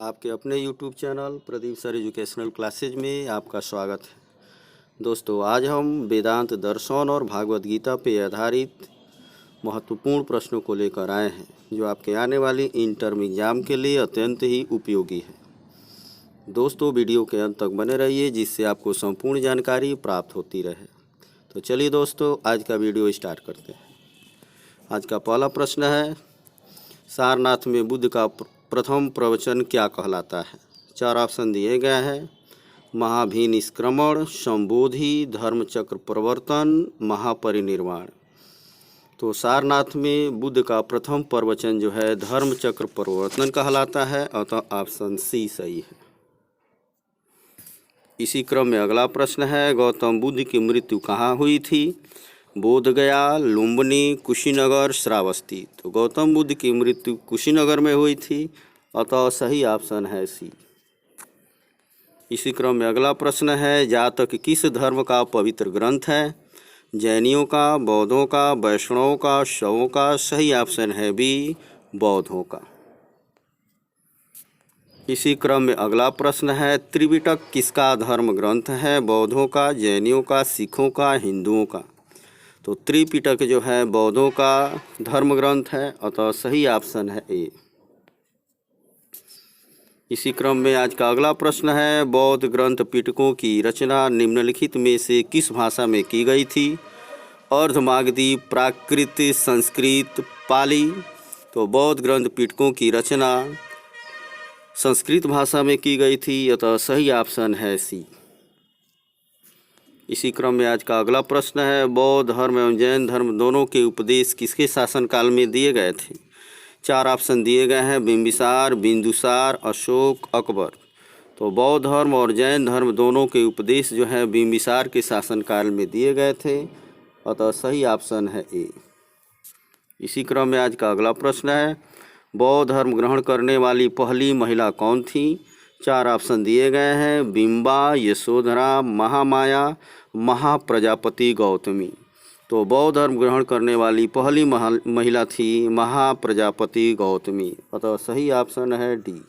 आपके अपने YouTube channel Pradeep sir educational classes में आपका स्वागत है। दोस्तों, आज हम वेदांत दर्शन और भागवत गीता पे आधारित महत्वपूर्ण प्रश्नों को लेकर आए हैं, जो आपके आने वाली इंटर्म एग्जाम के लिए अत्यंत ही उपयोगी है। दोस्तों, वीडियो के अंत तक बने रहिए, जिससे आपको संपूर्ण जानकारी प्राप्त होती रहे। तो चलिए दोस्तों, आज का वीडियो स्टार्ट करते हैं। आज का पहला प्रश्न है, सारनाथ में बुद्ध का प्रथम प्रवचन क्या कहलाता है? 4 ऑप्शन दिए गए हैं। महाभिनिष्क्रमण, संबोधि, धर्मचक्र प्रवर्तन, महापरिनिर्वाण। तो सारनाथ में बुद्ध का प्रथम प्रवचन जो है धर्मचक्र प्रवर्तन कहलाता है, अतः ऑप्शन सी सही है। इसी क्रम में अगला प्रश्न है, गौतम बुद्ध की मृत्यु कहाँ हुई थी? बोधगया, लुम्बिनी, कुशीनगर, श्रावस्ती। तो गौतम बुद्ध की मृत्यु कुशीनगर में हुई थी, अतः सही ऑप्शन है सी। इसी क्रम में अगला प्रश्न है, जातक किस धर्म का पवित्र ग्रंथ है? जैनियों का, बौद्धों का, वैष्णवों का, शवों का। सही ऑप्शन है बी, बौद्धों का। इसी क्रम में अगला प्रश्न है, त्रिपिटक किसका धर्म ग्रंथ है? बौद्धों का, जैनियों का, सिखों का, हिंदुओं का। तो त्रिपिटक जो है बौद्धों का धर्म ग्रंथ है, अतः सही ऑप्शन है ए। इसी क्रम में आज का अगला प्रश्न है, बौद्ध ग्रंथ पिटकों की रचना निम्नलिखित में से किस भाषा में की गई थी? अर्धमागधी, प्राकृत, संस्कृत, पाली। तो बौद्ध ग्रंथ पिटकों की रचना संस्कृत भाषा में की गई थी, अतः सही ऑप्शन है सी। इसी क्रम में आज का अगला प्रश्न है, बौद्ध धर्म एवं जैन धर्म दोनों के उपदेश किसके शासनकाल में दिए गए थे? 4 ऑप्शन दिए गए हैं, बिंबिसार, बिंदुसार, अशोक, अकबर। तो बौद्ध धर्म और जैन धर्म दोनों के उपदेश जो है बिंबिसार के शासनकाल में दिए गए थे, अतः सही ऑप्शन है ए। इसी क्रम में आज का अगला प्रश्न है, बौद्ध धर्म ग्रहण करने वाली पहली महिला कौन थी? 4 ऑप्शन दिए गए हैं, बिंबा, यशोधरा, महामाया, महाप्रजापति गौतमी। तो बौद्ध धर्म ग्रहण करने वाली पहली महिला थी महाप्रजापति गौतमी, अतः सही ऑप्शन है डी।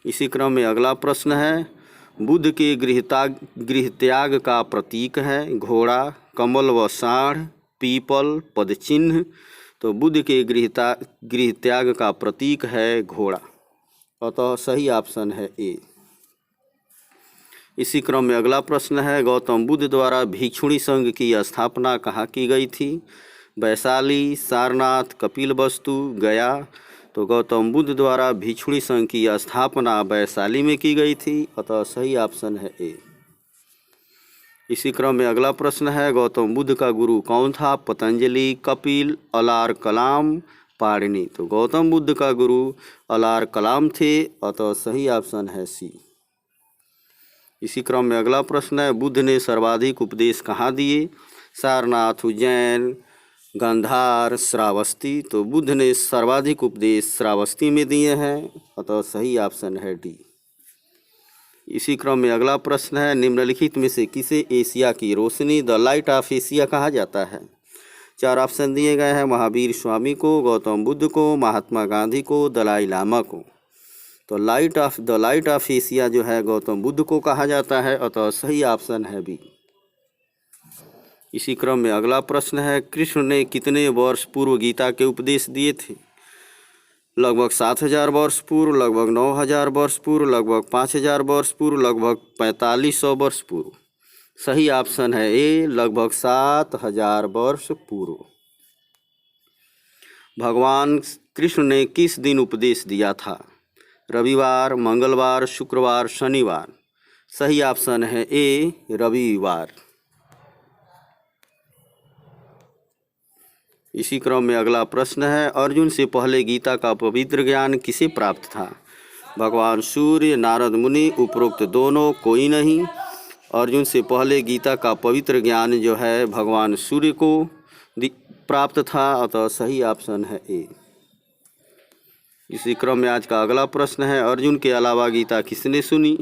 इसी क्रम में अगला प्रश्न है, बुद्ध के गृह त्याग का प्रतीक है? घोड़ा, कमल व साढ़, पीपल, पदचिन्ह। तो बुद्ध के गृह त्याग का प्रतीक है घोड़ा, अतः सही ऑप्शन है ए। इसी क्रम में अगला प्रश्न है, गौतम बुद्ध द्वारा भिक्षुणी संघ की स्थापना कहाँ की गई थी? वैशाली, सारनाथ, कपिलवस्तु, गया। तो गौतम बुद्ध द्वारा भिक्षुणी संघ की स्थापना वैशाली में की गई थी, अतः सही ऑप्शन है ए। इसी क्रम में अगला प्रश्न है, गौतम बुद्ध का गुरु कौन था? पतंजलि, कपिल, अलार कलाम, पाणिनि। तो गौतम बुद्ध का गुरु अलार कलाम थे, अतः सही ऑप्शन है सी। इसी क्रम में अगला प्रश्न है, बुद्ध ने सर्वाधिक उपदेश कहाँ दिए? सारनाथ, उज्जैन, गांधार, श्रावस्ती। तो बुद्ध ने सर्वाधिक उपदेश श्रावस्ती में दिए हैं, अतः सही ऑप्शन है डी। इसी क्रम में अगला प्रश्न है, निम्नलिखित में से किसे एशिया की रोशनी द लाइट ऑफ एशिया कहा जाता है? 4 ऑप्शन दिए गए हैं, महावीर स्वामी को, गौतम बुद्ध को, महात्मा गांधी को, दलाई लामा को। तो द लाइट ऑफ एशिया जो है गौतम बुद्ध को कहा जाता है, अतः सही ऑप्शन है बी। इसी क्रम में अगला प्रश्न है, कृष्ण ने कितने वर्ष पूर्व गीता के उपदेश दिए थे? लगभग 7000 वर्ष पूर्व, लगभग 9000 वर्ष पूर्व, लगभग 5000 वर्ष पूर्व, लगभग 4500 वर्ष पूर्व। सही ऑप्शन है ए, लगभग 7000 वर्ष पूर्व। भगवान कृष्ण ने किस दिन उपदेश दिया था? रविवार, मंगलवार, शुक्रवार, शनिवार। सही ऑप्शन है ए, रविवार। इसी क्रम में अगला प्रश्न है, अर्जुन से पहले गीता का पवित्र ज्ञान किसे प्राप्त था? भगवान सूर्य, नारद मुनि, उपरोक्त दोनों, कोई नहीं। अर्जुन से पहले गीता का पवित्र ज्ञान जो है भगवान सूर्य को प्राप्त था, अतः सही ऑप्शन है ए। इसी क्रम में आज का अगला प्रश्न है, अर्जुन के अलावा गीता किसने सुनी?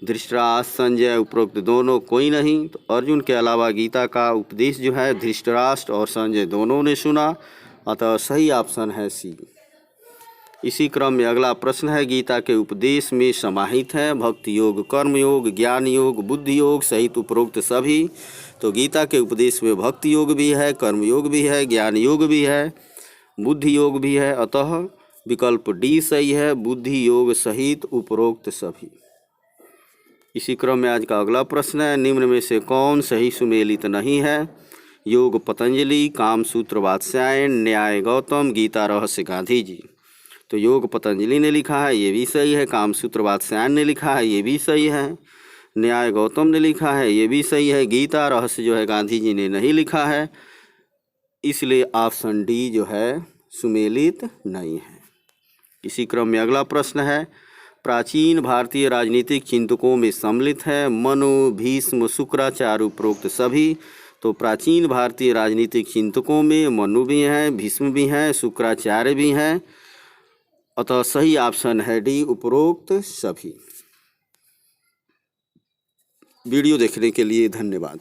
धृतराष्ट्र, संजय, उपरोक्त दोनों, कोई नहीं। तो अर्जुन के अलावा गीता का उपदेश जो है धृतराष्ट्र और संजय दोनों ने सुना, अतः सही ऑप्शन है सी। इसी क्रम में अगला प्रश्न है, गीता के उपदेश में समाहित है भक्ति योग, कर्म योग, ज्ञान योग, बुद्धि योग सहित उपरोक्त सभी। तो गीता के उपदेश में भक्ति योग भी है, कर्म योग भी है, ज्ञान योग भी है, बुद्धि योग भी है, अतः विकल्प डी सही है, बुद्धि योग सहित उपरोक्त सभी। इसी क्रम में आज का अगला प्रश्न है, निम्न में से कौन सही सुमेलित नहीं है? योग पतंजलि, कामसूत्र वात्स्यायन, न्याय गौतम, गीता रहस्य गांधी जी। तो योग पतंजलि ने लिखा है, ये भी सही है। कामसूत्र वात्स्यायन ने लिखा है, ये भी सही है। न्याय गौतम ने लिखा है, ये भी सही है। गीता रहस्य जो है गांधी जी ने नहीं लिखा है, इसलिए ऑप्शन डी जो है सुमेलित नहीं है। इसी क्रम में अगला प्रश्न है, प्राचीन भारतीय राजनीतिक चिंतकों में सम्मिलित है मनु, भीष्म, शुक्राचार्य उपरोक्त सभी। तो प्राचीन भारतीय राजनीतिक चिंतकों में मनु भी हैं, भीष्म भी हैं, शुक्राचार्य भी हैं, अतः सही ऑप्शन है डी, उपरोक्त सभी। वीडियो देखने के लिए धन्यवाद।